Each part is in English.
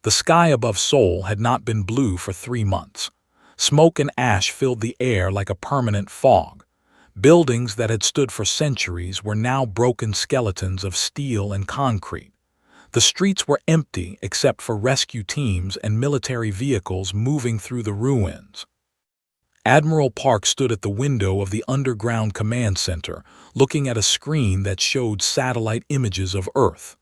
The sky above Seoul had not been blue for 3 months. Smoke and ash filled the air like a permanent fog. Buildings that had stood for centuries were now broken skeletons of steel and concrete. The streets were empty except for rescue teams and military vehicles moving through the ruins. Admiral Park stood at the window of the underground command center, looking at a screen that showed satellite images of Earth.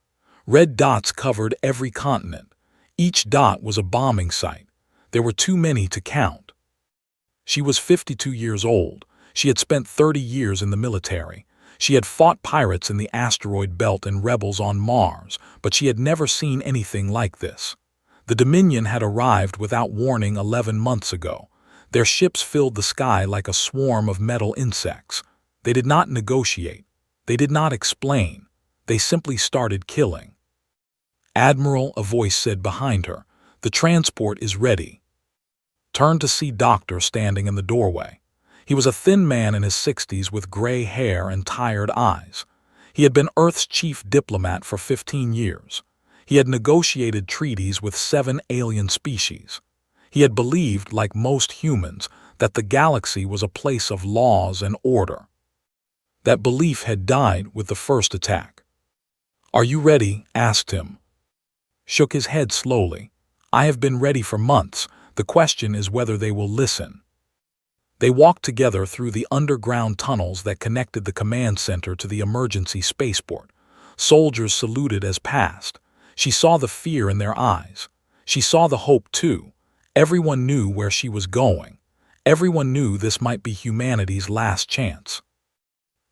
Red dots covered every continent. Each dot was a bombing site. There were too many to count. She was 52 years old. She had spent 30 years in the military. She had fought pirates in the asteroid belt and rebels on Mars, but she had never seen anything like this. The Dominion had arrived without warning 11 months ago. Their ships filled the sky like a swarm of metal insects. They did not negotiate. They did not explain. They simply started killing. "Admiral," a voice said behind her, "the transport is ready." Turned to see Doctor standing in the doorway. He was a thin man in his 60s with gray hair and tired eyes. He had been Earth's chief diplomat for 15 years. He had negotiated treaties with 7 alien species. He had believed, like most humans, that the galaxy was a place of laws and order. That belief had died with the first attack. "Are you ready?" asked him. Shook his head slowly. "I have been ready for months. The question is whether they will listen." They walked together through the underground tunnels that connected the command center to the emergency spaceport. Soldiers saluted as passed. She saw the fear in their eyes. She saw the hope too. Everyone knew where she was going. Everyone knew this might be humanity's last chance.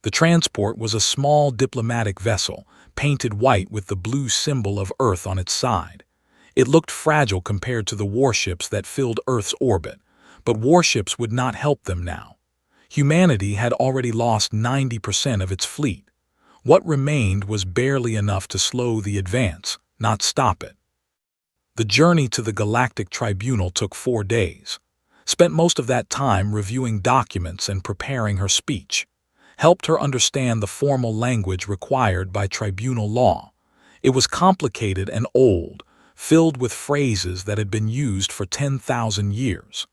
The transport was a small diplomatic vessel, painted white with the blue symbol of Earth on its side. It looked fragile compared to the warships that filled Earth's orbit, but warships would not help them now. Humanity had already lost 90% of its fleet. What remained was barely enough to slow the advance, not stop it. The journey to the Galactic Tribunal took 4 days. Spent most of that time reviewing documents and preparing her speech. Helped her understand the formal language required by tribunal law. It was complicated and old, filled with phrases that had been used for 10,000 years.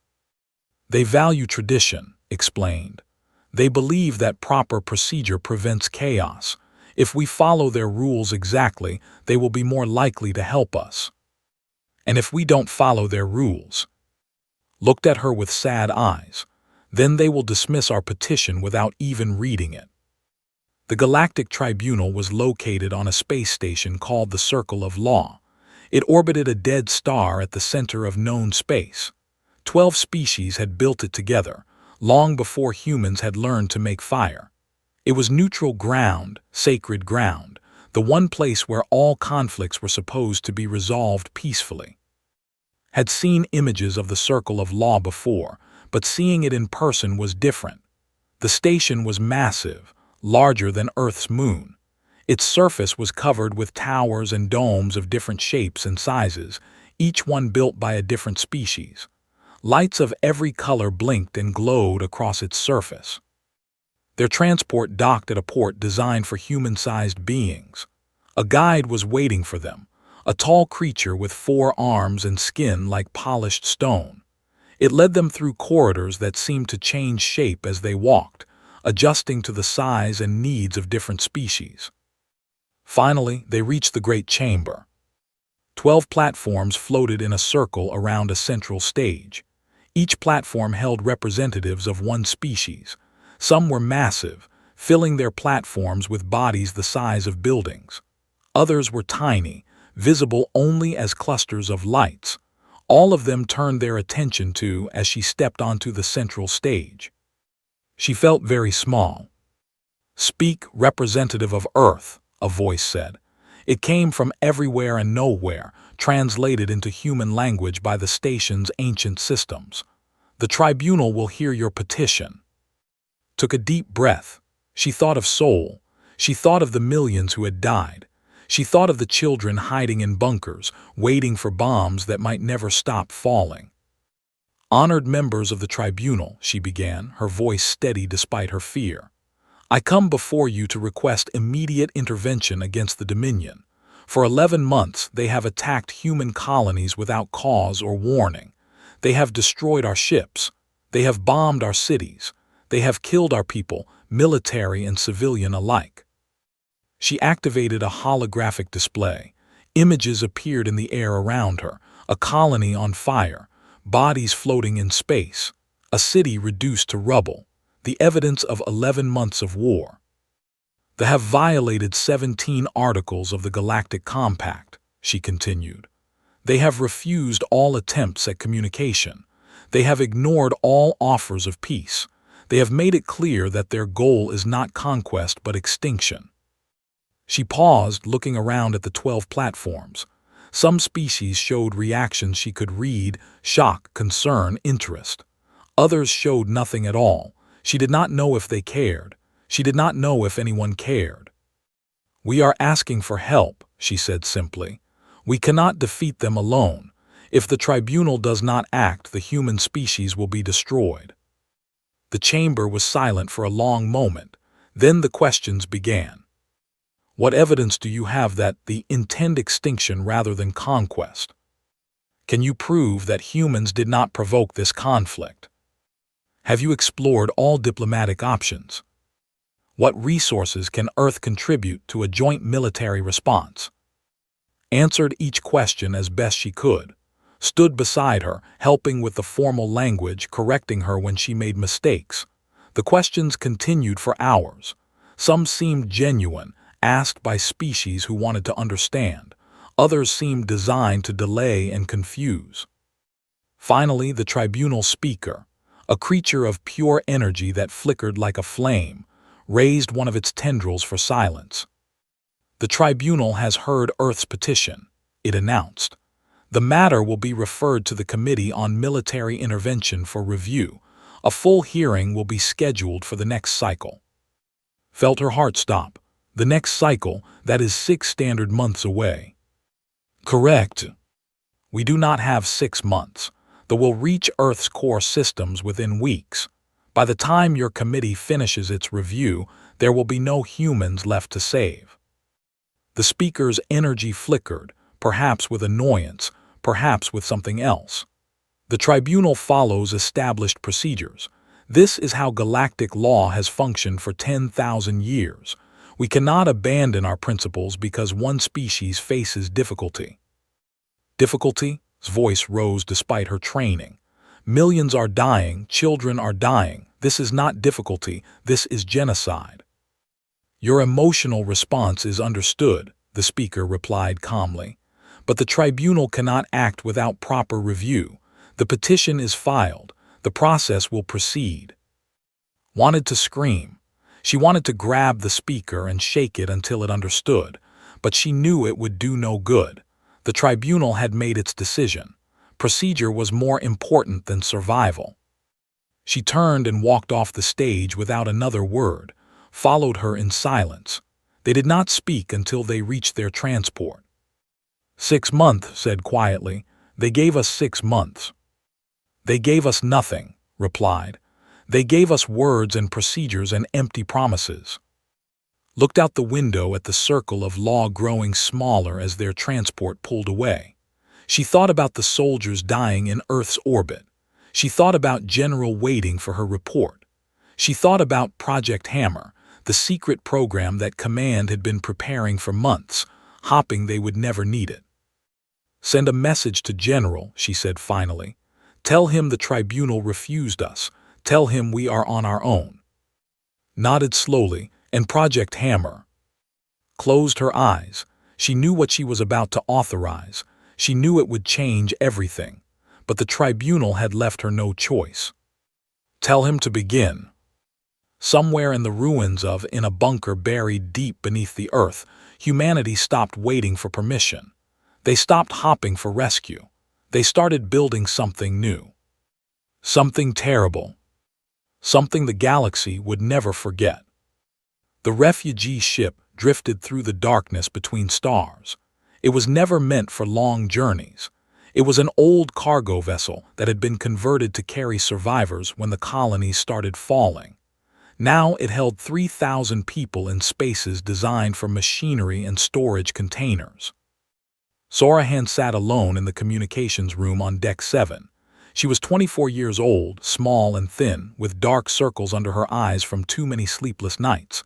"They value tradition," explained. "They believe that proper procedure prevents chaos. If we follow their rules exactly, they will be more likely to help us. And if we don't follow their rules," looked at her with sad eyes, "then they will dismiss our petition without even reading it." The Galactic Tribunal was located on a space station called the Circle of Law. It orbited a dead star at the center of known space. 12 species had built it together, long before humans had learned to make fire. It was neutral ground, sacred ground, the one place where all conflicts were supposed to be resolved peacefully. Had seen images of the Circle of Law before, but seeing it in person was different. The station was massive, larger than Earth's moon. Its surface was covered with towers and domes of different shapes and sizes, each one built by a different species. Lights of every color blinked and glowed across its surface. Their transport docked at a port designed for human-sized beings. A guide was waiting for them, a tall creature with 4 arms and skin like polished stone. It led them through corridors that seemed to change shape as they walked, adjusting to the size and needs of different species. Finally, they reached the great chamber. 12 platforms floated in a circle around a central stage. Each platform held representatives of one species. Some were massive, filling their platforms with bodies the size of buildings. Others were tiny, visible only as clusters of lights. All of them turned their attention to as she stepped onto the central stage. She felt very small. "Speak, representative of Earth," a voice said. It came from everywhere and nowhere, translated into human language by the station's ancient systems. "The tribunal will hear your petition." Took a deep breath. She thought of Seoul. She thought of the millions who had died. She thought of the children hiding in bunkers, waiting for bombs that might never stop falling. "Honored members of the tribunal," she began, her voice steady despite her fear. "I come before you to request immediate intervention against the Dominion. For 11 months, they have attacked human colonies without cause or warning. They have destroyed our ships. They have bombed our cities. They have killed our people, military and civilian alike. She activated a holographic display. Images appeared in the air around her, a colony on fire, bodies floating in space, a city reduced to rubble, the evidence of 11 months of war. They have violated 17 articles of the Galactic Compact, she continued. They have refused all attempts at communication. They have ignored all offers of peace. They have made it clear that their goal is not conquest but extinction. She paused, looking around at the 12 platforms. Some species showed reactions she could read: shock, concern, interest. Others showed nothing at all. She did not know if they cared. She did not know if anyone cared. "We are asking for help," she said simply. "We cannot defeat them alone. If the tribunal does not act, the human species will be destroyed." The chamber was silent for a long moment. Then the questions began. "What evidence do you have that they intend extinction rather than conquest? Can you prove that humans did not provoke this conflict? Have you explored all diplomatic options? What resources can Earth contribute to a joint military response?" Answered each question as best she could, stood beside her, helping with the formal language, correcting her when she made mistakes. The questions continued for hours. Some seemed genuine, asked by species who wanted to understand. Others seemed designed to delay and confuse. Finally, the tribunal speaker, a creature of pure energy that flickered like a flame, raised one of its tendrils for silence. "The tribunal has heard Earth's petition," it announced. "The matter will be referred to the Committee on Military Intervention for review. A full hearing will be scheduled for the next cycle." Felt her heart stop. The next cycle, that is 6 standard months away. "Correct. We do not have 6 months. They will reach Earth's core systems within weeks. By the time your committee finishes its review, there will be no humans left to save." The speaker's energy flickered, perhaps with annoyance, perhaps with something else. "The tribunal follows established procedures. This is how galactic law has functioned for 10,000 years. We cannot abandon our principles because one species faces difficulty." "Difficulty?" His voice rose despite her training. "Millions are dying, children are dying. This is not difficulty, this is genocide." "Your emotional response is understood," the speaker replied calmly. "But the tribunal cannot act without proper review. The petition is filed. The process will proceed." Wanted to scream. She wanted to grab the speaker and shake it until it understood, but she knew it would do no good. The tribunal had made its decision. Procedure was more important than survival. She turned and walked off the stage without another word, followed her in silence. They did not speak until they reached their transport. 6 months, said quietly. "They gave us 6 months." "They gave us nothing," replied. "They gave us words and procedures and empty promises." Looked out the window at the circle of law growing smaller as their transport pulled away. She thought about the soldiers dying in Earth's orbit. She thought about General waiting for her report. She thought about Project Hammer, the secret program that Command had been preparing for months, hoping they would never need it. "Send a message to General," she said finally. "Tell him the tribunal refused us. Tell him we are on our own." Nodded slowly, and Project Hammer closed her eyes. She knew what she was about to authorize. She knew it would change everything, but the tribunal had left her no choice. "Tell him to begin." Somewhere in the ruins in a bunker buried deep beneath the earth, humanity stopped waiting for permission. They stopped hopping for rescue. They started building something new. Something terrible. Something the galaxy would never forget. The refugee ship drifted through the darkness between stars. It was never meant for long journeys. It was an old cargo vessel that had been converted to carry survivors when the colonies started falling. Now it held 3,000 people in spaces designed for machinery and storage containers. Sorahan sat alone in the communications room on Deck 7. She was 24 years old, small and thin, with dark circles under her eyes from too many sleepless nights.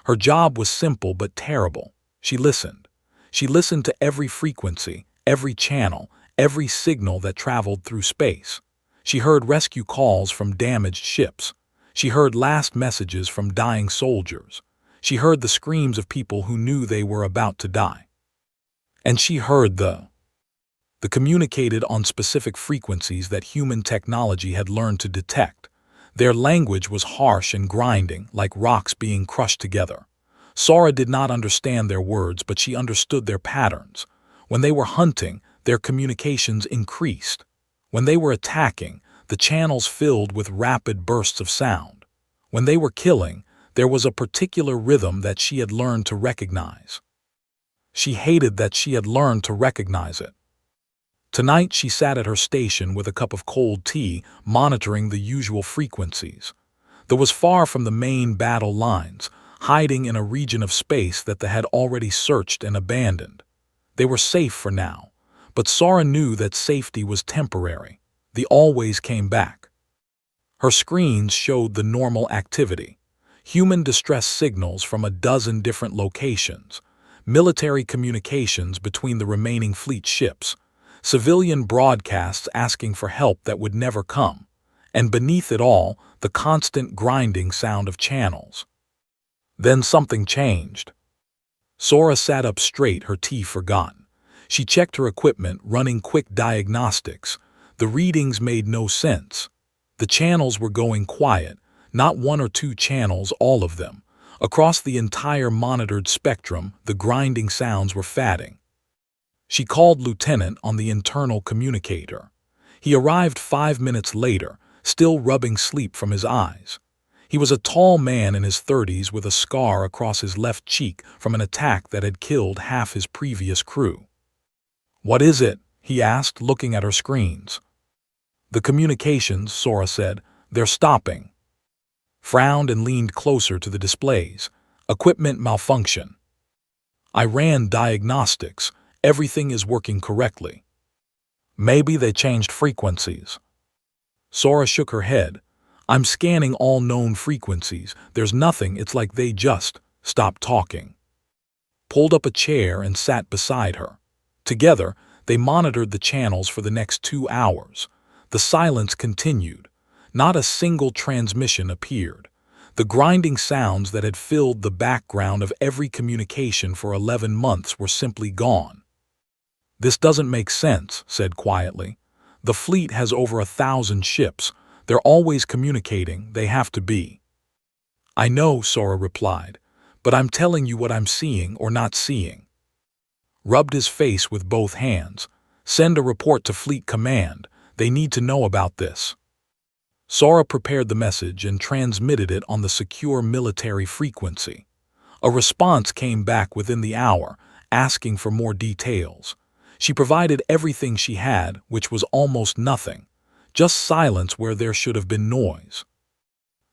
Her job was simple but terrible. She listened. She listened to every frequency, every channel, every signal that traveled through space. She heard rescue calls from damaged ships. She heard last messages from dying soldiers. She heard the screams of people who knew they were about to die. And she heard the communicated on specific frequencies that human technology had learned to detect. Their language was harsh and grinding, like rocks being crushed together. Sora did not understand their words, but she understood their patterns. When they were hunting, their communications increased. When they were attacking, the channels filled with rapid bursts of sound. When they were killing, there was a particular rhythm that she had learned to recognize. She hated that she had learned to recognize it. Tonight she sat at her station with a cup of cold tea, monitoring the usual frequencies. There was far from the main battle lines, hiding in a region of space that they had already searched and abandoned. They were safe for now, but Sora knew that safety was temporary. They always came back. Her screens showed the normal activity. Human distress signals from a dozen different locations, military communications between the remaining fleet ships, civilian broadcasts asking for help that would never come, and beneath it all, the constant grinding sound of channels. Then something changed. Sora sat up straight, her tea forgotten. She checked her equipment, running quick diagnostics. The readings made no sense. The channels were going quiet, not one or two channels, all of them. Across the entire monitored spectrum, the grinding sounds were fading. She called Lieutenant on the internal communicator. He arrived 5 minutes later, still rubbing sleep from his eyes. He was a tall man in his 30s with a scar across his left cheek from an attack that had killed half his previous crew. "What is it?" he asked, looking at her screens. "The communications," Sora said. "They're stopping." Frowned and leaned closer to the displays. "Equipment malfunction." "I ran diagnostics. Everything is working correctly." "Maybe they changed frequencies." Sora shook her head. "I'm scanning all known frequencies. There's nothing. It's like they just stopped talking." Pulled up a chair and sat beside her. Together, they monitored the channels for the next 2 hours. The silence continued. Not a single transmission appeared. The grinding sounds that had filled the background of every communication for 11 months were simply gone. "This doesn't make sense," said quietly. "The fleet has over 1,000 ships. They're always communicating. They have to be." "I know," Sora replied, "but I'm telling you what I'm seeing or not seeing." Rubbed his face with both hands. "Send a report to Fleet Command. They need to know about this." Sora prepared the message and transmitted it on the secure military frequency. A response came back within the hour, asking for more details. She provided everything she had, which was almost nothing, just silence where there should have been noise.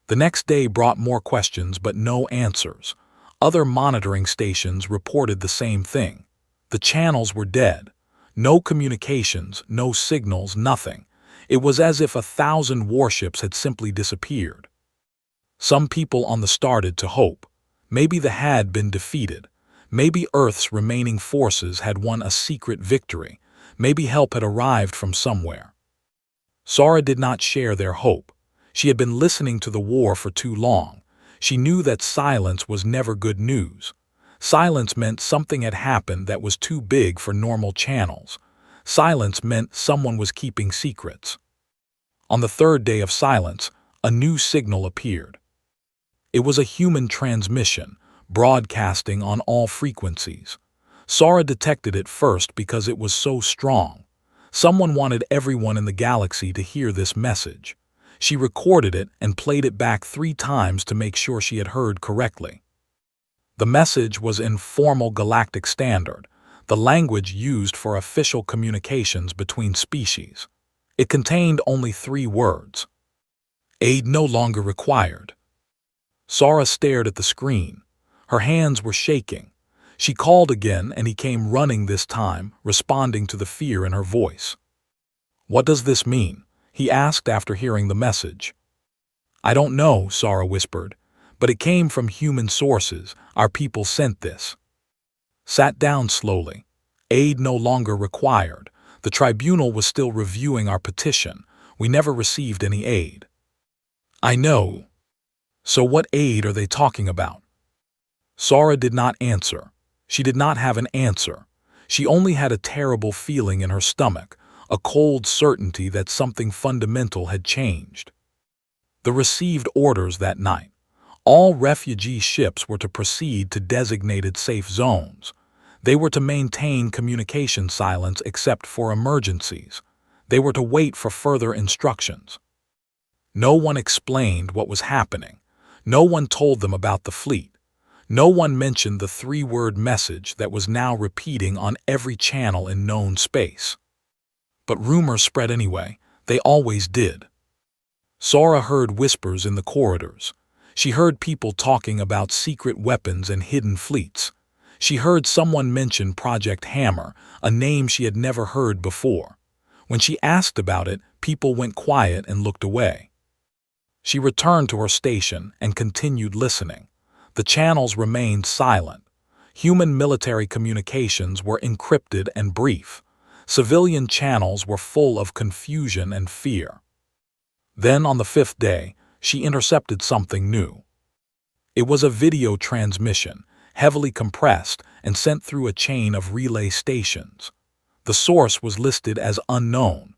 The next day brought more questions but no answers. Other monitoring stations reported the same thing. The channels were dead. No communications, no signals, nothing. It was as if 1,000 warships had simply disappeared. Some people on the started to hope. Maybe they had been defeated. Maybe Earth's remaining forces had won a secret victory. Maybe help had arrived from somewhere. Sora did not share their hope. She had been listening to the war for too long. She knew that silence was never good news. Silence meant something had happened that was too big for normal channels. Silence meant someone was keeping secrets. On the third day of silence, a new signal appeared. It was a human transmission, broadcasting on all frequencies. Sora detected it first because it was so strong. Someone wanted everyone in the galaxy to hear this message. She recorded it and played it back 3 times to make sure she had heard correctly. The message was in formal galactic standard, the language used for official communications between species. It contained only 3 words. "Aid no longer required." Sora stared at the screen. Her hands were shaking. She called again, and he came running this time, responding to the fear in her voice. "What does this mean?" he asked after hearing the message. "I don't know," Sara whispered, "but it came from human sources. Our people sent this." Sat down slowly. Aid no longer required. The tribunal was still reviewing our petition. We never received any aid. "I know. So what aid are they talking about?" Sara did not answer. She did not have an answer. She only had a terrible feeling in her stomach, a cold certainty that something fundamental had changed. The received orders that night. All refugee ships were to proceed to designated safe zones. They were to maintain communication silence except for emergencies. They were to wait for further instructions. No one explained what was happening. No one told them about the fleet. No one mentioned the three-word message that was now repeating on every channel in known space. But rumors spread anyway. They always did. Sara heard whispers in the corridors. She heard people talking about secret weapons and hidden fleets. She heard someone mention Project Hammer, a name she had never heard before. When she asked about it, people went quiet and looked away. She returned to her station and continued listening. The channels remained silent. Human military communications were encrypted and brief. Civilian channels were full of confusion and fear. Then, on the fifth day, she intercepted something new. It was a video transmission, heavily compressed and sent through a chain of relay stations. The source was listed as unknown.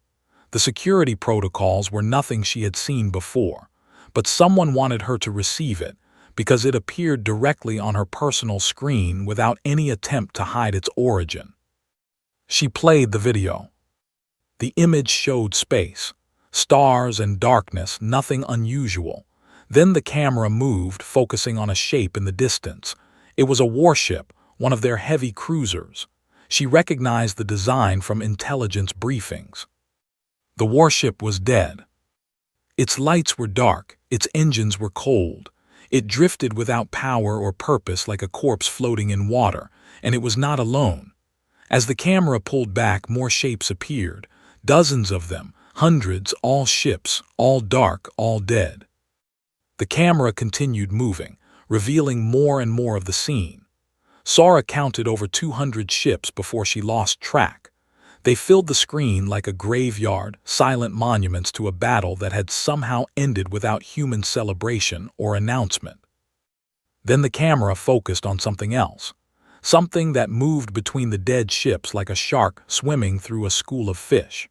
The security protocols were nothing she had seen before, but someone wanted her to receive it because it appeared directly on her personal screen without any attempt to hide its origin. She played the video. The image showed space, stars and darkness, nothing unusual. Then the camera moved, focusing on a shape in the distance. It was a warship, one of their heavy cruisers. She recognized the design from intelligence briefings. The warship was dead. Its lights were dark, its engines were cold. It drifted without power or purpose like a corpse floating in water, and it was not alone. As the camera pulled back, more shapes appeared, dozens of them, hundreds, all ships, all dark, all dead. The camera continued moving, revealing more and more of the scene. Sara counted over 200 ships before she lost track. They filled the screen like a graveyard, silent monuments to a battle that had somehow ended without human celebration or announcement. Then the camera focused on something else, something that moved between the dead ships like a shark swimming through a school of fish.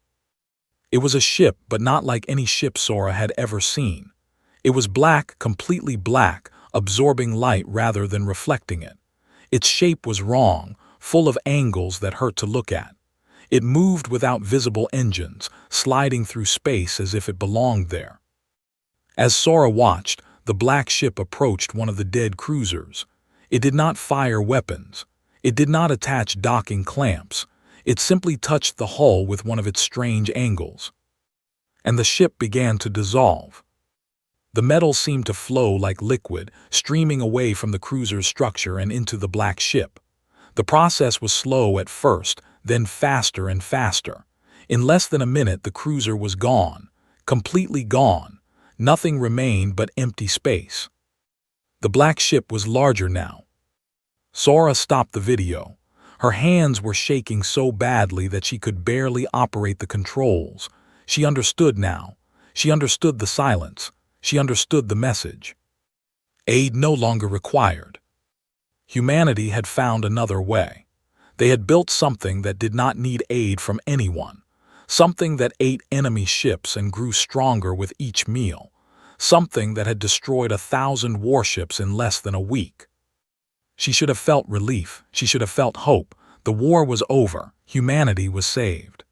It was a ship, but not like any ship Sara had ever seen. It was black, completely black, absorbing light rather than reflecting it. Its shape was wrong, full of angles that hurt to look at. It moved without visible engines, sliding through space as if it belonged there. As Sara watched, the black ship approached one of the dead cruisers. It did not fire weapons. It did not attach docking clamps. It simply touched the hull with one of its strange angles. And the ship began to dissolve. The metal seemed to flow like liquid, streaming away from the cruiser's structure and into the black ship. The process was slow at first, then faster and faster. In less than a minute, the cruiser was gone, completely gone. Nothing remained but empty space. The black ship was larger now. Sara stopped the video. Her hands were shaking so badly that she could barely operate the controls. She understood now. She understood the silence. She understood the message. Aid no longer required. Humanity had found another way. They had built something that did not need aid from anyone, something that ate enemy ships and grew stronger with each meal, something that had destroyed 1,000 warships in less than a week. She should have felt relief. She should have felt hope. The war was over. Humanity was saved.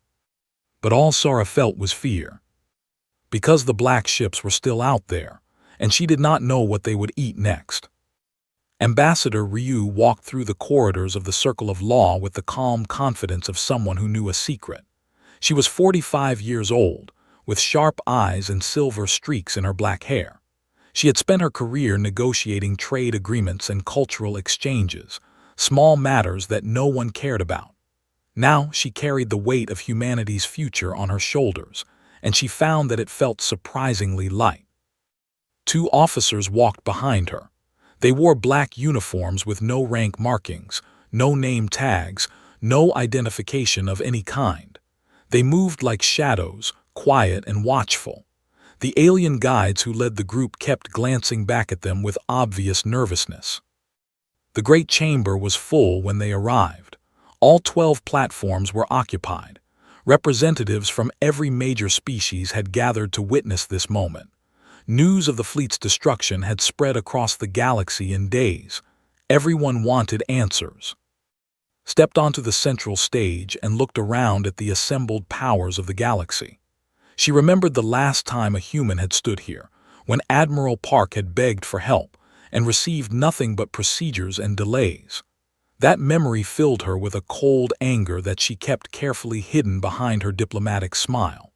But all Sara felt was fear. Because the black ships were still out there, and she did not know what they would eat next. Ambassador Ryu walked through the corridors of the Circle of Law with the calm confidence of someone who knew a secret. She was 45 years old, with sharp eyes and silver streaks in her black hair. She had spent her career negotiating trade agreements and cultural exchanges, small matters that no one cared about. Now she carried the weight of humanity's future on her shoulders, and she found that it felt surprisingly light. Two officers walked behind her. They wore black uniforms with no rank markings, no name tags, no identification of any kind. They moved like shadows, quiet and watchful. The alien guides who led the group kept glancing back at them with obvious nervousness. The great chamber was full when they arrived. All 12 platforms were occupied. Representatives from every major species had gathered to witness this moment. News of the fleet's destruction had spread across the galaxy in days. Everyone wanted answers. Stepped onto the central stage and looked around at the assembled powers of the galaxy. She remembered the last time a human had stood here, when Admiral Park had begged for help and received nothing but procedures and delays. That memory filled her with a cold anger that she kept carefully hidden behind her diplomatic smile.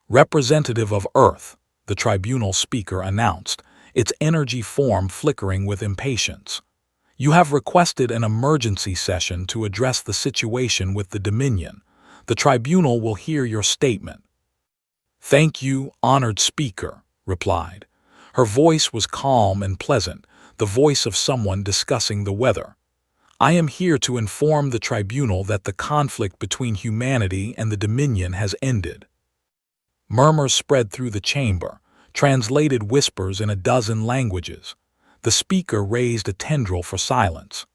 "Representative of Earth," the tribunal speaker announced, its energy form flickering with impatience. "You have requested an emergency session to address the situation with the Dominion. The tribunal will hear your statement." "Thank you, honored speaker," replied. Her voice was calm and pleasant, the voice of someone discussing the weather. "I am here to inform the tribunal that the conflict between humanity and the Dominion has ended." Murmurs spread through the chamber, translated whispers in a dozen languages. The speaker raised a tendril for silence.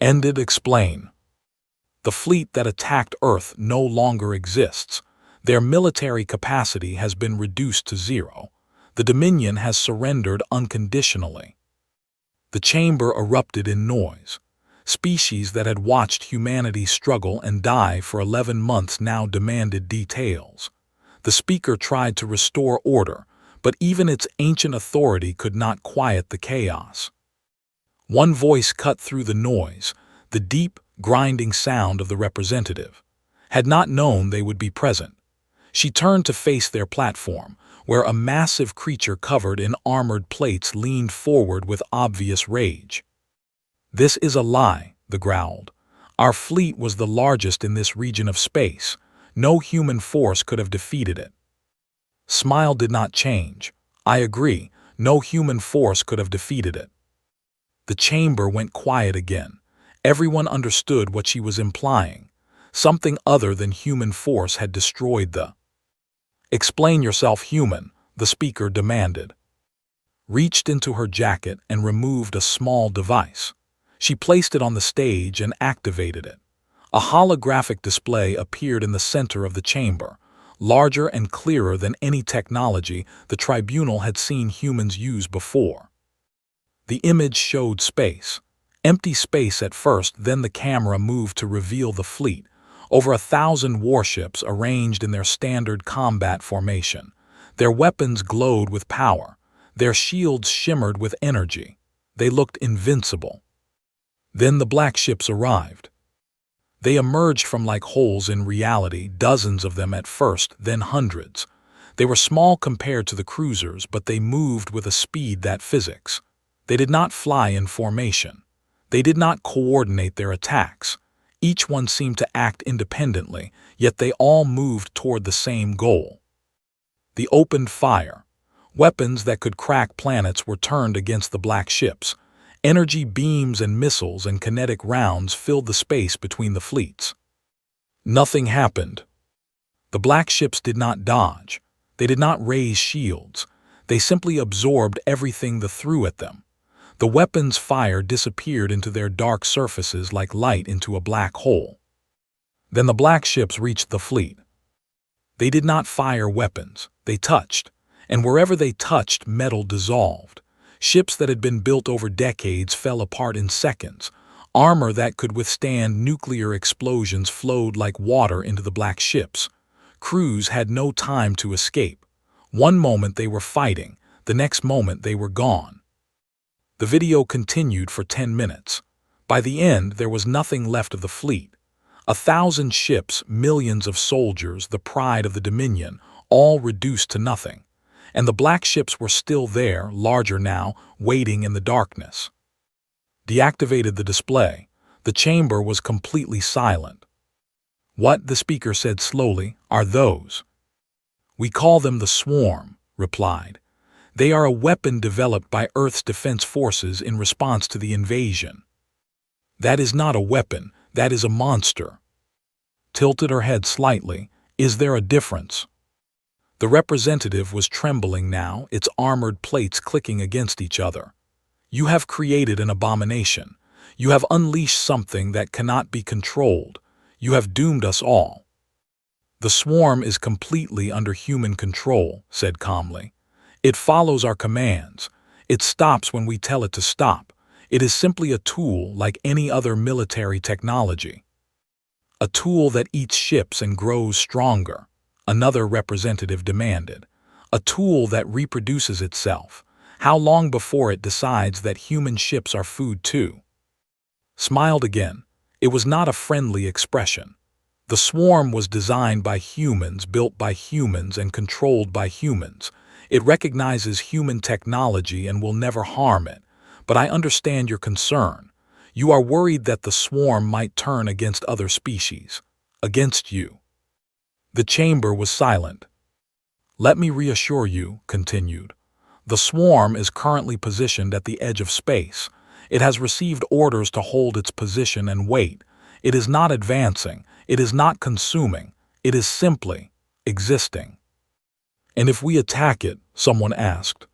"Ended, explain." "The fleet that attacked Earth no longer exists. Their military capacity has been reduced to zero. The Dominion has surrendered unconditionally." The chamber erupted in noise. Species that had watched humanity struggle and die for 11 months now demanded details. The speaker tried to restore order, but even its ancient authority could not quiet the chaos. One voice cut through the noise, the deep, grinding sound of the representative. Had not known they would be present. She turned to face their platform, where a massive creature covered in armored plates leaned forward with obvious rage. "This is a lie," the growled. "Our fleet was the largest in this region of space. No human force could have defeated it." Smile did not change. "I agree, no human force could have defeated it." The chamber went quiet again. Everyone understood what she was implying. Something other than human force had destroyed the... "Explain yourself, human," the speaker demanded. Reached into her jacket and removed a small device. She placed it on the stage and activated it. A holographic display appeared in the center of the chamber, larger and clearer than any technology the tribunal had seen humans use before. The image showed space. Empty space at first, then the camera moved to reveal the fleet, over 1,000 warships arranged in their standard combat formation. Their weapons glowed with power. Their shields shimmered with energy. They looked invincible. Then the black ships arrived. They emerged from like holes in reality, dozens of them at first, then hundreds. They were small compared to the cruisers, but they moved with a speed that physics. They did not fly in formation. They did not coordinate their attacks. Each one seemed to act independently, yet they all moved toward the same goal. They opened fire. Weapons that could crack planets were turned against the black ships. Energy beams and missiles and kinetic rounds filled the space between the fleets. Nothing happened. The black ships did not dodge. They did not raise shields. They simply absorbed everything they threw at them. The weapons' fire disappeared into their dark surfaces like light into a black hole. Then the black ships reached the fleet. They did not fire weapons. They touched. And wherever they touched, metal dissolved. Ships that had been built over decades fell apart in seconds. Armor that could withstand nuclear explosions flowed like water into the black ships. Crews had no time to escape. One moment they were fighting, the next moment they were gone. The video continued for 10 minutes. By the end, there was nothing left of the fleet. 1,000 ships, millions of soldiers, the pride of the Dominion, all reduced to nothing. And the black ships were still there, larger now, waiting in the darkness. deactivated the display. The chamber was completely silent. "What," the speaker said slowly, "are those?" "We call them the Swarm," replied. "They are a weapon developed by Earth's defense forces in response to the invasion." "That is not a weapon, that is a monster." Tilted her head slightly. "Is there a difference?" The representative was trembling now, its armored plates clicking against each other. "You have created an abomination. You have unleashed something that cannot be controlled. You have doomed us all." "The Swarm is completely under human control," said calmly. "It follows our commands. It stops when we tell it to stop. It is simply a tool like any other military technology." "A tool that eats ships and grows stronger," another representative demanded. "A tool that reproduces itself. How long before it decides that human ships are food too?" Smiled again. It was not a friendly expression. The Swarm was designed by humans, built by humans, and controlled by humans. It recognizes human technology and will never harm it. But I understand your concern. You are worried that the Swarm might turn against other species. Against you. The chamber was silent. "Let me reassure you," continued. "The Swarm is currently positioned at the edge of space. It has received orders to hold its position and wait. It is not advancing. It is not consuming. It is simply existing." "And if we attack it?" someone asked.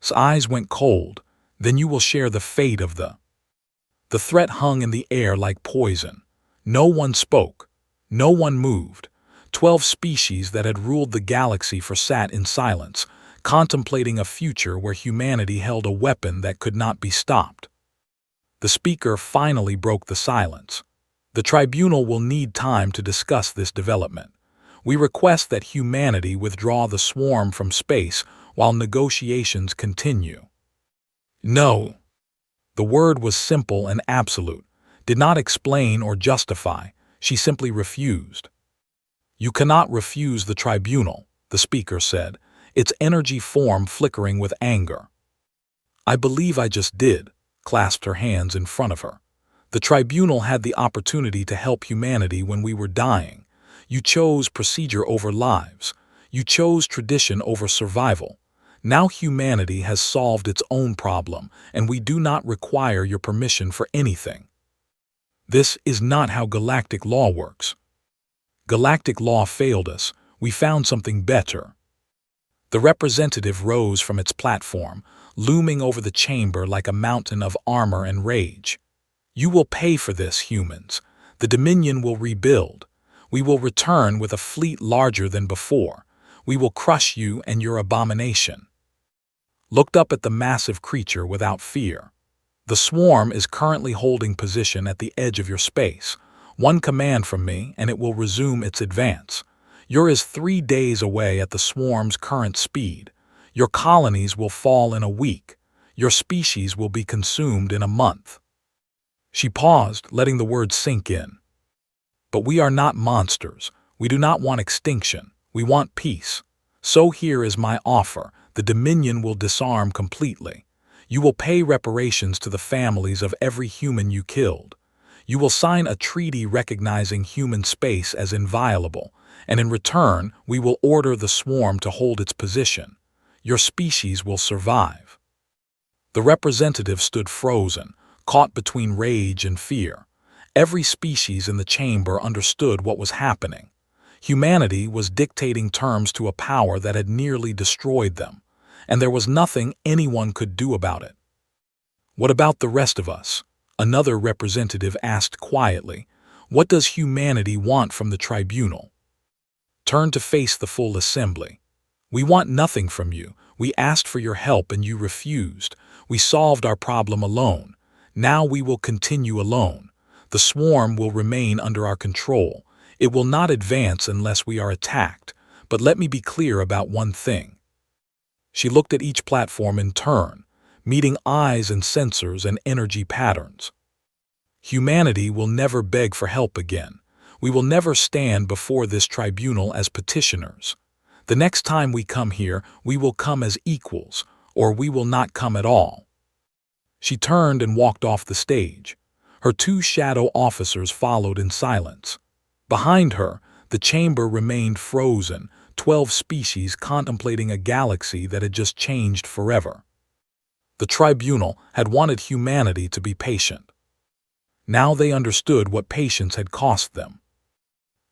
His eyes went cold. "Then you will share the fate of the—" The threat hung in the air like poison. No one spoke. No one moved. 12 species that had ruled the galaxy sat in silence, contemplating a future where humanity held a weapon that could not be stopped. The speaker finally broke the silence. "The tribunal will need time to discuss this development. We request that humanity withdraw the Swarm from space while negotiations continue." "No." The word was simple and absolute, did not explain or justify. She simply refused. "You cannot refuse the tribunal," the speaker said, its energy form flickering with anger. "I believe I just did," clasped her hands in front of her. "The tribunal had the opportunity to help humanity when we were dying. You chose procedure over lives. You chose tradition over survival. Now humanity has solved its own problem, and we do not require your permission for anything. This is not how galactic law works. Galactic law failed us. We found something better." The representative rose from its platform, looming over the chamber like a mountain of armor and rage. "You will pay for this, humans. The Dominion will rebuild. We will return with a fleet larger than before. We will crush you and your abomination." Looked up at the massive creature without fear. "The Swarm is currently holding position at the edge of your space. One command from me, and it will resume its advance. You're 3 days away at the Swarm's current speed. Your colonies will fall in a week. Your species will be consumed in a month." She paused, letting the words sink in. "But we are not monsters. We do not want extinction. We want peace. So here is my offer. The Dominion will disarm completely. You will pay reparations to the families of every human you killed. You will sign a treaty recognizing human space as inviolable, and in return, we will order the Swarm to hold its position. Your species will survive." The representative stood frozen, caught between rage and fear. Every species in the chamber understood what was happening. Humanity was dictating terms to a power that had nearly destroyed them, and there was nothing anyone could do about it. "What about the rest of us?" another representative asked quietly. "What does humanity want from the tribunal?" Turned to face the full assembly. "We want nothing from you. We asked for your help and you refused. We solved our problem alone. Now we will continue alone. The Swarm will remain under our control. It will not advance unless we are attacked. But let me be clear about one thing." She looked at each platform in turn, meeting eyes and sensors and energy patterns. "Humanity will never beg for help again. We will never stand before this tribunal as petitioners. The next time we come here, we will come as equals, or we will not come at all." She turned and walked off the stage. Her two shadow officers followed in silence. Behind her, the chamber remained frozen, 12 species contemplating a galaxy that had just changed forever. The tribunal had wanted humanity to be patient. Now they understood what patience had cost them.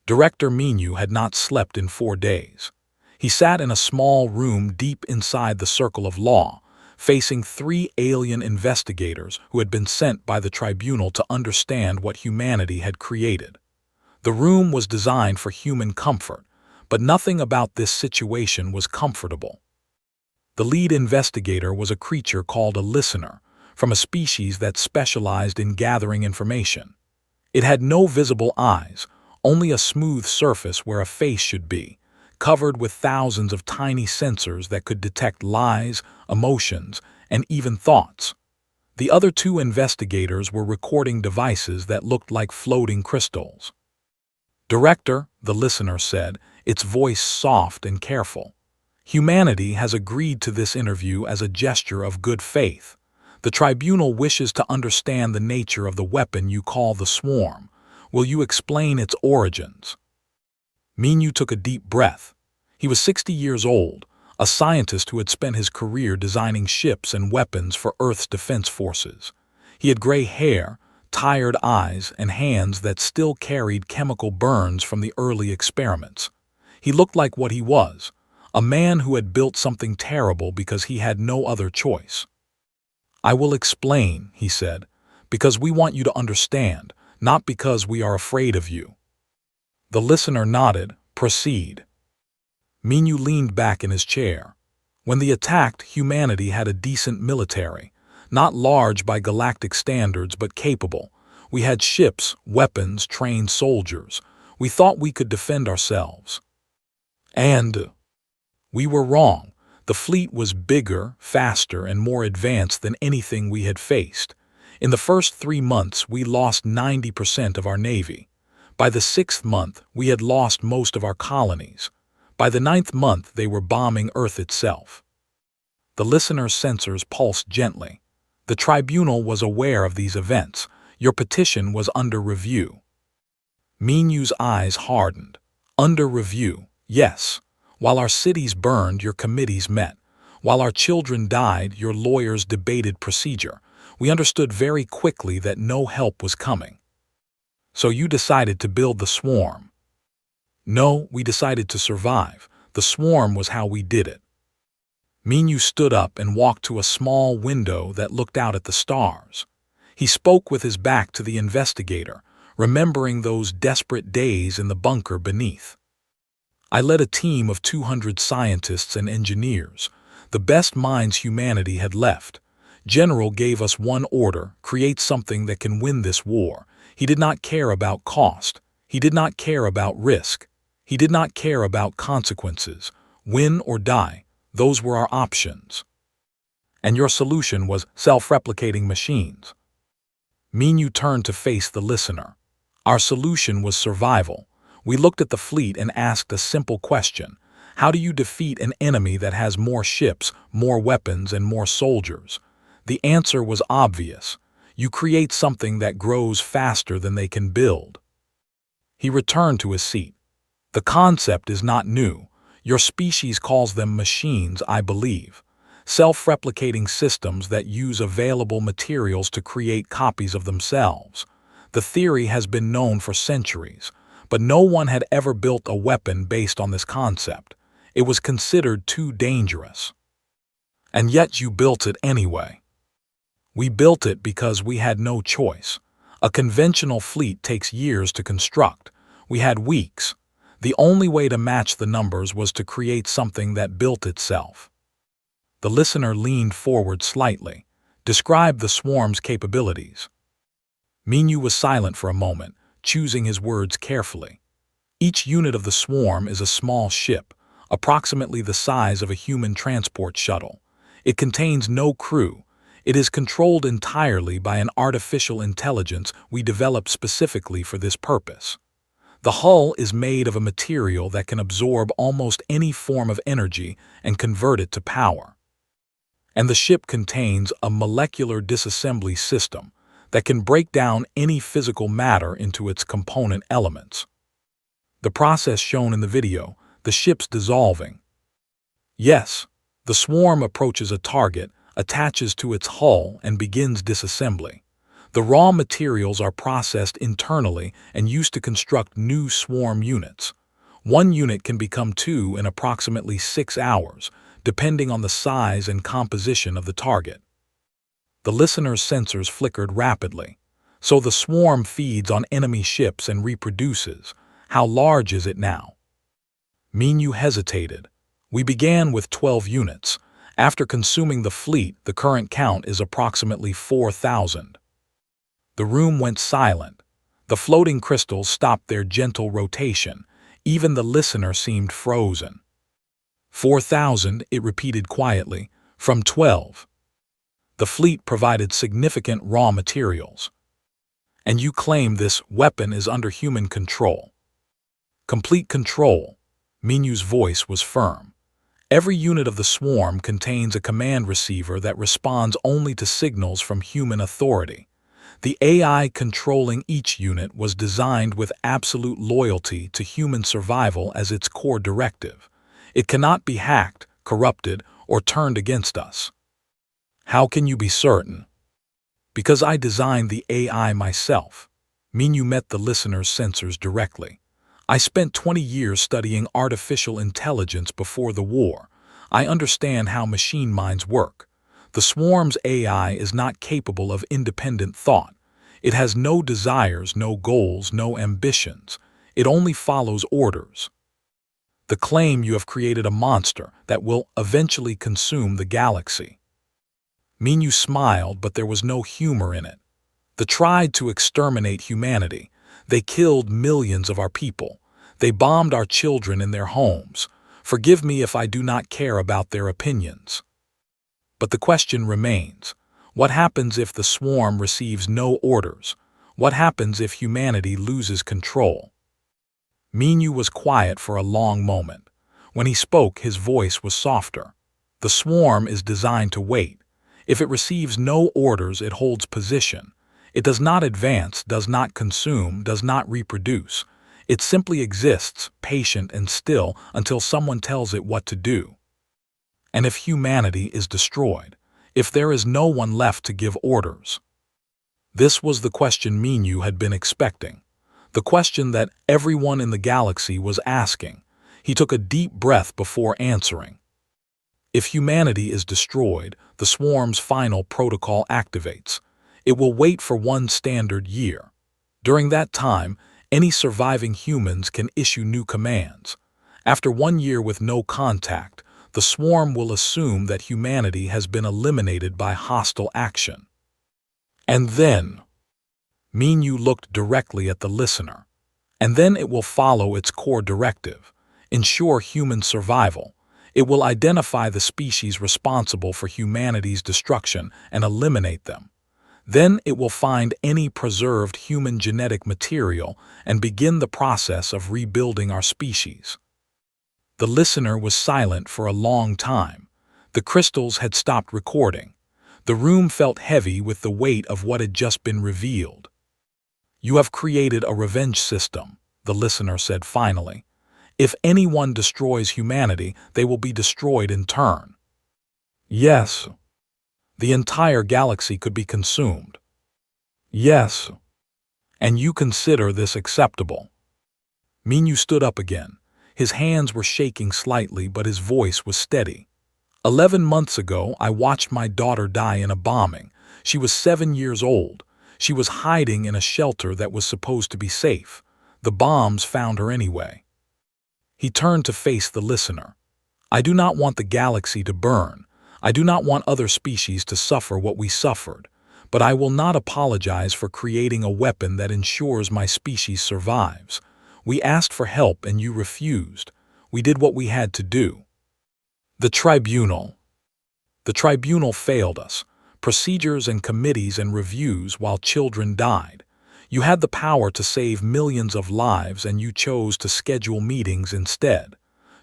Director Minu had not slept in 4 days. He sat in a small room deep inside the circle of law, facing 3 alien investigators who had been sent by the tribunal to understand what humanity had created. The room was designed for human comfort, but nothing about this situation was comfortable. The lead investigator was a creature called a listener, from a species that specialized in gathering information. It had no visible eyes, only a smooth surface where a face should be, covered with thousands of tiny sensors that could detect lies, emotions, and even thoughts. The other 2 investigators were recording devices that looked like floating crystals. "Director," the listener said, its voice soft and careful, "humanity has agreed to this interview as a gesture of good faith. The tribunal wishes to understand the nature of the weapon you call the Swarm. Will you explain its origins?" Minu took a deep breath. He was 60 years old, a scientist who had spent his career designing ships and weapons for Earth's defense forces. He had gray hair, tired eyes, and hands that still carried chemical burns from the early experiments. He looked like what he was, a man who had built something terrible because he had no other choice. "I will explain," he said, "because we want you to understand, not because we are afraid of you." The listener nodded. "Proceed." Minu leaned back in his chair. When they attacked, humanity had a decent military, not large by galactic standards but capable. We had ships, weapons, trained soldiers. We thought we could defend ourselves. And we were wrong. The fleet was bigger, faster, and more advanced than anything we had faced. In the first 3 months, we lost 90% of our navy. By the 6th month, we had lost most of our colonies. By the 9th month, they were bombing Earth itself. The listener's sensors pulsed gently. The tribunal was aware of these events. Your petition was under review. Minu's eyes hardened. Under review, yes. While our cities burned, your committees met. While our children died, your lawyers debated procedure. We understood very quickly that no help was coming. So you decided to build the Swarm. No, we decided to survive. The Swarm was how we did it. Minu stood up and walked to a small window that looked out at the stars. He spoke with his back to the investigator, remembering those desperate days in the bunker beneath. "I led a team of 200 scientists and engineers, the best minds humanity had left. General gave us one order: create something that can win this war. He did not care about cost. He did not care about risk. He did not care about consequences. Win or die, those were our options. And your solution was self-replicating machines." Minu turned to face the listener. "Our solution was survival. We looked at the fleet and asked a simple question. How do you defeat an enemy that has more ships, more weapons, and more soldiers? The answer was obvious. You create something that grows faster than they can build." He returned to his seat. "The concept is not new. Your species calls them machines, I believe. Self-replicating systems that use available materials to create copies of themselves. The theory has been known for centuries, but no one had ever built a weapon based on this concept. It was considered too dangerous. And yet you built it anyway." "We built it because we had no choice. A conventional fleet takes years to construct. We had weeks. The only way to match the numbers was to create something that built itself." The listener leaned forward slightly. "Describe the Swarm's capabilities." Minu was silent for a moment, choosing his words carefully. "Each unit of the Swarm is a small ship, approximately the size of a human transport shuttle. It contains no crew. It is controlled entirely by an artificial intelligence we developed specifically for this purpose. The hull is made of a material that can absorb almost any form of energy and convert it to power. and the ship contains a molecular disassembly system that can break down any physical matter into its component elements. The process shown in the video, the ship's dissolving. Yes, the swarm approaches a target, attaches to its hull, and begins disassembly. The raw materials are processed internally and used to construct new swarm units. One unit can become two in approximately 6 hours, depending on the size and composition of the target. The listener's sensors flickered rapidly. So the swarm feeds on enemy ships and reproduces. How large is it now? Minyu hesitated. We began with 12 units. After consuming the fleet, the current count is approximately 4,000. The room went silent. The floating crystals stopped their gentle rotation. Even the listener seemed frozen. 4,000, it repeated quietly, from 12. The fleet provided significant raw materials. And you claim this weapon is under human control. Complete control. Minyu's voice was firm. Every unit of the swarm contains a command receiver that responds only to signals from human authority. The AI controlling each unit was designed with absolute loyalty to human survival as its core directive. It cannot be hacked, corrupted, or turned against us. How can you be certain? Because I designed the AI myself. Minyu met the listener's sensors directly. I spent 20 years studying artificial intelligence before the war. I understand how machine minds work. The swarm's AI is not capable of independent thought. It has no desires, no goals, no ambitions. It only follows orders. The claim you have created a monster that will eventually consume the galaxy. Minyu smiled, but there was no humor in it. They tried to exterminate humanity. They killed millions of our people. They bombed our children in their homes. Forgive me if I do not care about their opinions. But the question remains. What happens if the swarm receives no orders? What happens if humanity loses control? Minyu was quiet for a long moment. When he spoke, his voice was softer. The swarm is designed to wait. If it receives no orders, it holds position. It does not advance, does not consume, does not reproduce. It simply exists, patient and still, until someone tells it what to do. And if humanity is destroyed, if there is no one left to give orders? This was the question Minyu had been expecting. The question that everyone in the galaxy was asking. He took a deep breath before answering. If humanity is destroyed, the swarm's final protocol activates. It will wait for 1 standard year. During that time, any surviving humans can issue new commands. After 1 year with no contact, the swarm will assume that humanity has been eliminated by hostile action. And then, Minyu looked directly at the listener. And then it will follow its core directive, ensure human survival. It will identify the species responsible for humanity's destruction and eliminate them. Then it will find any preserved human genetic material and begin the process of rebuilding our species. The listener was silent for a long time. The crystals had stopped recording. The room felt heavy with the weight of what had just been revealed. You have created a revenge system, the listener said finally. If anyone destroys humanity, they will be destroyed in turn. Yes. The entire galaxy could be consumed. Yes. And you consider this acceptable? Minyu stood up again. His hands were shaking slightly, but his voice was steady. 11 months ago, I watched my daughter die in a bombing. She was 7 years old. She was hiding in a shelter that was supposed to be safe. The bombs found her anyway. He turned to face the listener. I do not want the galaxy to burn. I do not want other species to suffer what we suffered. But I will not apologize for creating a weapon that ensures my species survives. We asked for help and you refused. We did what we had to do. The tribunal. The tribunal failed us. Procedures and committees and reviews while children died. You had the power to save millions of lives and you chose to schedule meetings instead.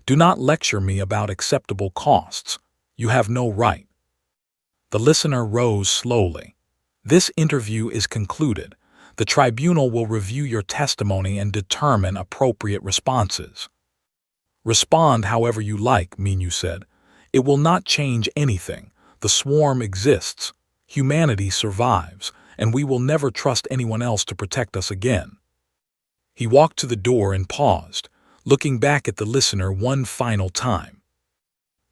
Do not lecture me about acceptable costs. You have no right. The listener rose slowly. "This interview is concluded. The tribunal will review your testimony and determine appropriate responses." "Respond however you like," Minyu said. "It will not change anything. The swarm exists. Humanity survives, and we will never trust anyone else to protect us again." He walked to the door and paused, looking back at the listener one final time.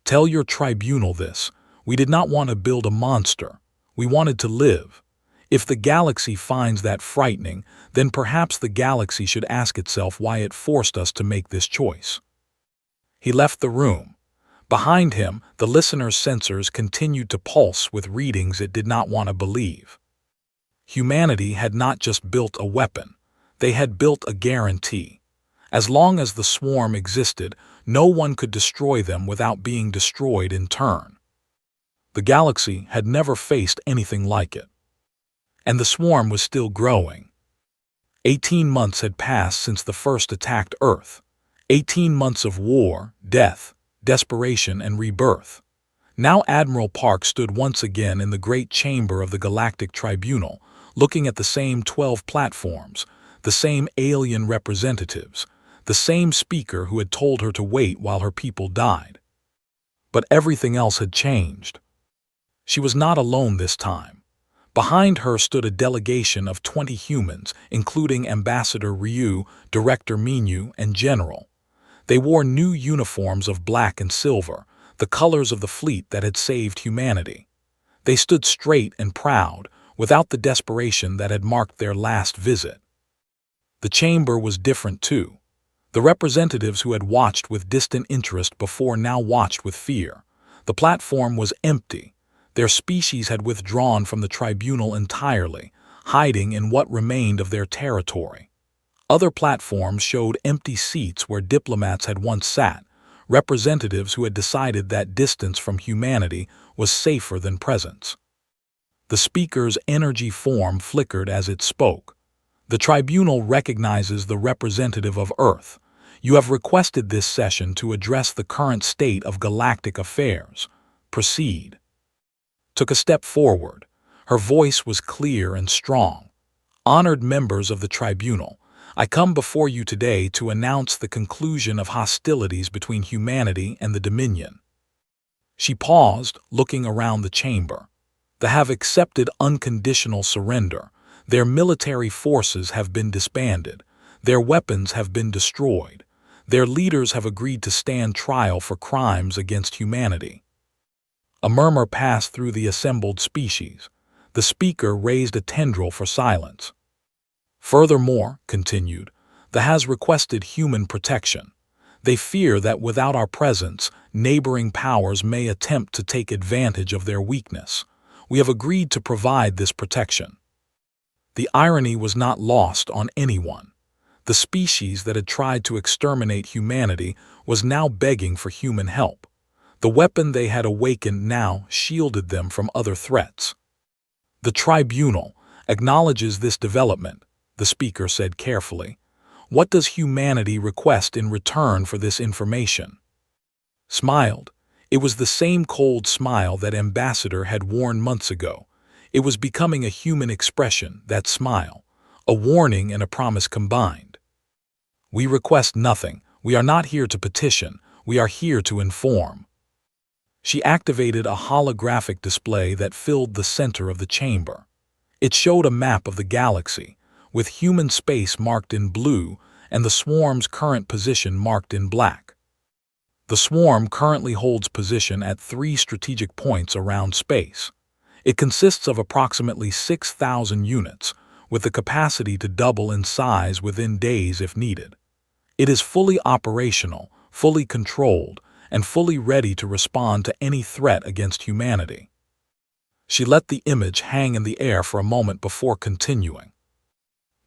"Tell your tribunal this. We did not want to build a monster. We wanted to live. If the galaxy finds that frightening, then perhaps the galaxy should ask itself why it forced us to make this choice." He left the room. Behind him, the listener's sensors continued to pulse with readings it did not want to believe. Humanity had not just built a weapon. They had built a guarantee. As long as the swarm existed, no one could destroy them without being destroyed in turn. The galaxy had never faced anything like it. And the swarm was still growing. 18 months had passed since the first attacked Earth. 18 months of war, death, desperation, and rebirth. Now Admiral Park stood once again in the great chamber of the Galactic Tribunal, looking at the same 12 platforms, the same alien representatives, the same speaker who had told her to wait while her people died. But everything else had changed. She was not alone this time. Behind her stood a delegation of 20 humans, including Ambassador Ryu, Director Minyu, and General. They wore new uniforms of black and silver, the colors of the fleet that had saved humanity. They stood straight and proud, without the desperation that had marked their last visit. The chamber was different too. The representatives who had watched with distant interest before now watched with fear. The platform was empty. Their species had withdrawn from the tribunal entirely, hiding in what remained of their territory. Other platforms showed empty seats where diplomats had once sat, representatives who had decided that distance from humanity was safer than presence. The speaker's energy form flickered as it spoke. "The tribunal recognizes the representative of Earth. You have requested this session to address the current state of galactic affairs. Proceed." Took a step forward. Her voice was clear and strong. "Honored members of the tribunal, I come before you today to announce the conclusion of hostilities between humanity and the Dominion." She paused, looking around the chamber. They have accepted unconditional surrender. Their military forces have been disbanded. Their weapons have been destroyed. Their leaders have agreed to stand trial for crimes against humanity. A murmur passed through the assembled species. The speaker raised a tendril for silence. "Furthermore," continued, "the has requested human protection. They fear that without our presence, neighboring powers may attempt to take advantage of their weakness. We have agreed to provide this protection." The irony was not lost on anyone. The species that had tried to exterminate humanity was now begging for human help. The weapon they had awakened now shielded them from other threats. "The tribunal acknowledges this development," the speaker said carefully. "What does humanity request in return for this information?" Smiled. It was the same cold smile that Ambassador had worn months ago. It was becoming a human expression, that smile, a warning and a promise combined. "We request nothing. We are not here to petition. We are here to inform." She activated a holographic display that filled the center of the chamber. It showed a map of the galaxy, with human space marked in blue and the swarm's current position marked in black. The swarm currently holds position at 3 strategic points around space. It consists of approximately 6,000 units, with the capacity to double in size within days if needed. It is fully operational, fully controlled, and fully ready to respond to any threat against humanity. She let the image hang in the air for a moment before continuing.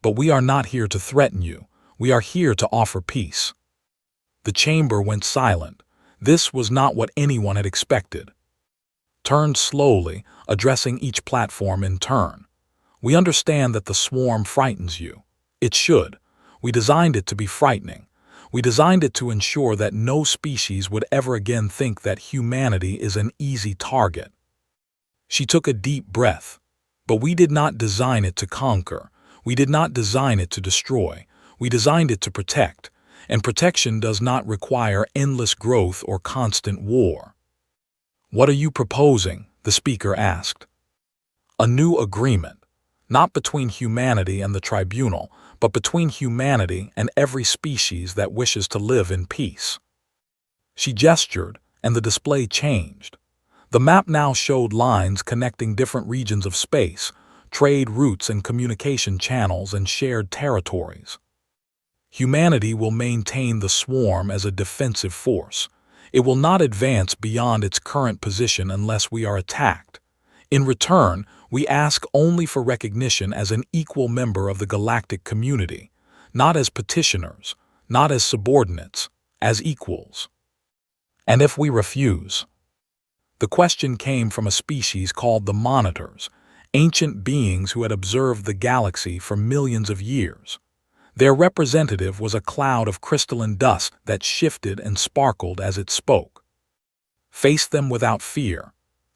"But we are not here to threaten you. We are here to offer peace." The chamber went silent. This was not what anyone had expected. Turned slowly, addressing each platform in turn. "We understand that the swarm frightens you. It should. We designed it to be frightening. We designed it to ensure that no species would ever again think that humanity is an easy target." She took a deep breath. But we did not design it to conquer. We did not design it to destroy. We designed it to protect. And protection does not require endless growth or constant war. What are you proposing? The speaker asked. A new agreement, not between humanity and the tribunal, but between humanity and every species that wishes to live in peace. She gestured, and the display changed. The map now showed lines connecting different regions of space, trade routes and communication channels and shared territories. Humanity will maintain the swarm as a defensive force. It will not advance beyond its current position unless we are attacked. In return, we ask only for recognition as an equal member of the galactic community, not as petitioners, not as subordinates, as equals. And if we refuse? The question came from a species called the Monitors, ancient beings who had observed the galaxy for millions of years. Their representative was a cloud of crystalline dust that shifted and sparkled as it spoke. Face them without fear.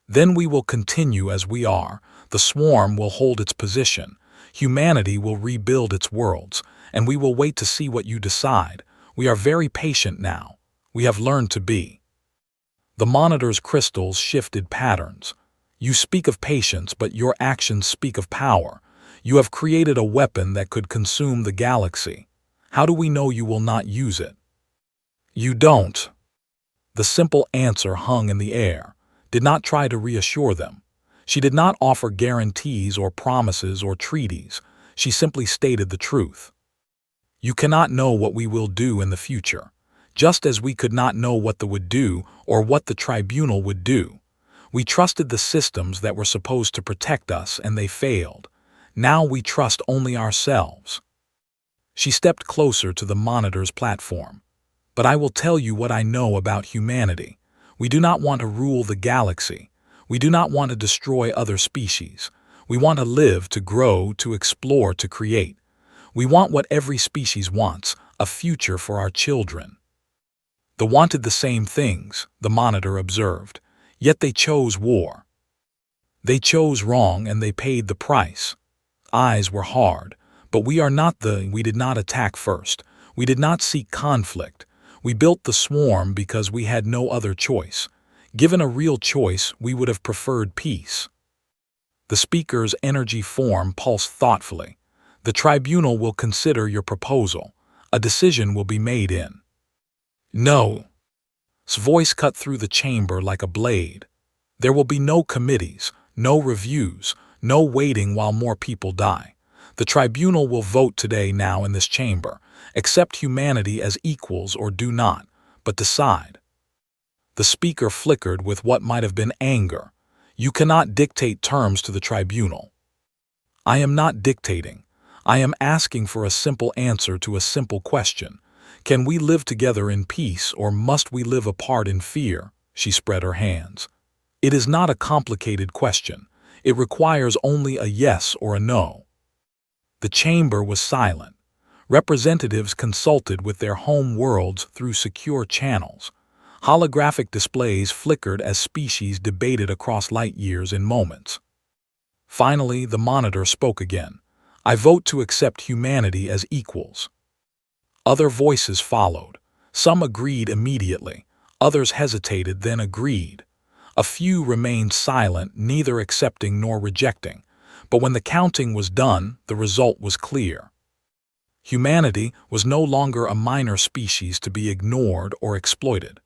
Then we will continue as we are. The swarm will hold its position. Humanity will rebuild its worlds, and we will wait to see what you decide. We are very patient now. We have learned to be. The Monitor's crystals shifted patterns. You speak of patience, but your actions speak of power. You have created a weapon that could consume the galaxy. How do we know you will not use it? You don't. The simple answer hung in the air. Did not try to reassure them. She did not offer guarantees or promises or treaties. She simply stated the truth. You cannot know what we will do in the future, just as we could not know what the would do or what the tribunal would do. We trusted the systems that were supposed to protect us, and they failed. Now we trust only ourselves. She stepped closer to the Monitor's platform. But I will tell you what I know about humanity. We do not want to rule the galaxy. We do not want to destroy other species. We want to live, to grow, to explore, to create. We want what every species wants, a future for our children. They wanted the same things, the Monitor observed, yet they chose war. They chose wrong and they paid the price. Eyes were hard, but we did not attack first. We did not seek conflict. We built the swarm because we had no other choice. Given a real choice, we would have preferred peace. The speaker's energy form pulsed thoughtfully. The tribunal will consider your proposal. A decision will be made in. No. His voice cut through the chamber like a blade. There will be no committees, no reviews, no waiting while more people die. The tribunal will vote today now in this chamber. Accept humanity as equals or do not, but decide. The speaker flickered with what might have been anger. You cannot dictate terms to the tribunal. I am not dictating. I am asking for a simple answer to a simple question. Can we live together in peace or must we live apart in fear? She spread her hands. It is not a complicated question. It requires only a yes or a no. The chamber was silent. Representatives consulted with their home worlds through secure channels. Holographic displays flickered as species debated across light years in moments. Finally, the Monitor spoke again. I vote to accept humanity as equals. Other voices followed. Some agreed immediately. Others hesitated, then agreed. A few remained silent, neither accepting nor rejecting. But when the counting was done, the result was clear. Humanity was no longer a minor species to be ignored or exploited.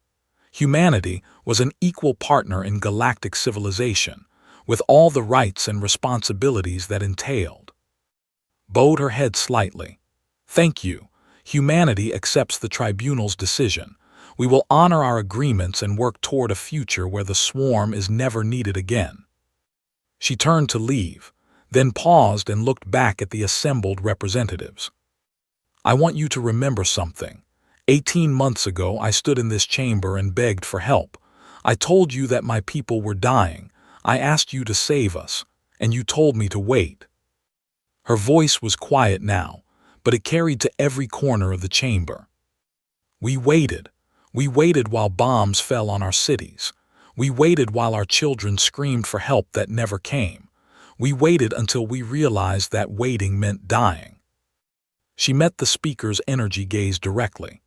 Humanity was an equal partner in galactic civilization, with all the rights and responsibilities that entailed. Bowed her head slightly. Thank you. Humanity accepts the tribunal's decision. We will honor our agreements and work toward a future where the swarm is never needed again. She turned to leave, then paused and looked back at the assembled representatives. I want you to remember something. 18 months ago, I stood in this chamber and begged for help. I told you that my people were dying. I asked you to save us, and you told me to wait. Her voice was quiet now, but it carried to every corner of the chamber. We waited. We waited while bombs fell on our cities. We waited while our children screamed for help that never came. We waited until we realized that waiting meant dying. She met the speaker's energy gaze directly.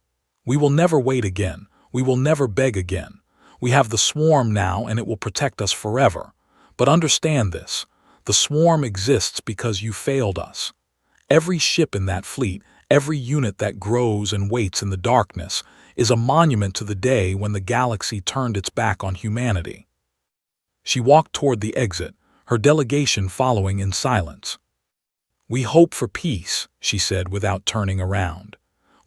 We will never wait again. We will never beg again. We have the swarm now and it will protect us forever. But understand this. The swarm exists because you failed us. Every ship in that fleet, every unit that grows and waits in the darkness, is a monument to the day when the galaxy turned its back on humanity. She walked toward the exit, her delegation following in silence. We hope for peace, she said without turning around.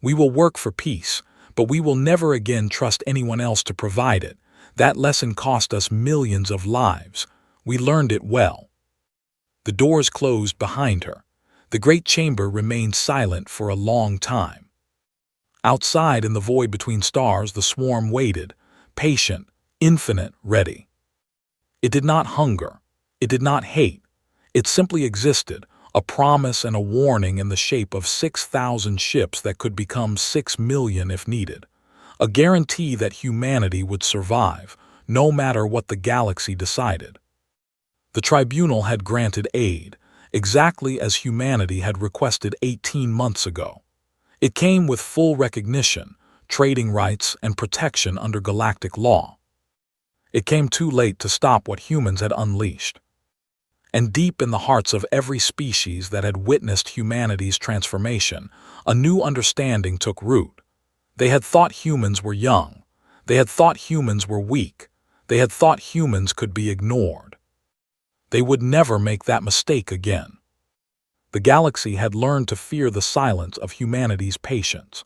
We will work for peace, but we will never again trust anyone else to provide it. That lesson cost us millions of lives. We learned it well. The doors closed behind her. The great chamber remained silent for a long time. Outside in the void between stars, the swarm waited, patient, infinite, ready. It did not hunger. It did not hate. It simply existed, a promise and a warning in the shape of 6,000 ships that could become 6 million if needed. A guarantee that humanity would survive, no matter what the galaxy decided. The tribunal had granted aid, exactly as humanity had requested 18 months ago. It came with full recognition, trading rights, and protection under galactic law. It came too late to stop what humans had unleashed. And deep in the hearts of every species that had witnessed humanity's transformation, a new understanding took root. They had thought humans were young. They had thought humans were weak. They had thought humans could be ignored. They would never make that mistake again. The galaxy had learned to fear the silence of humanity's patience.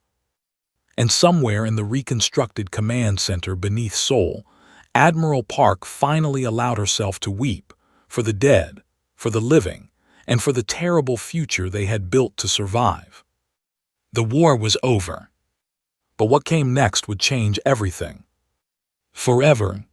And somewhere in the reconstructed command center beneath Sol, Admiral Park finally allowed herself to weep for the dead, for the living, and for the terrible future they had built to survive. The war was over. But what came next would change everything. Forever,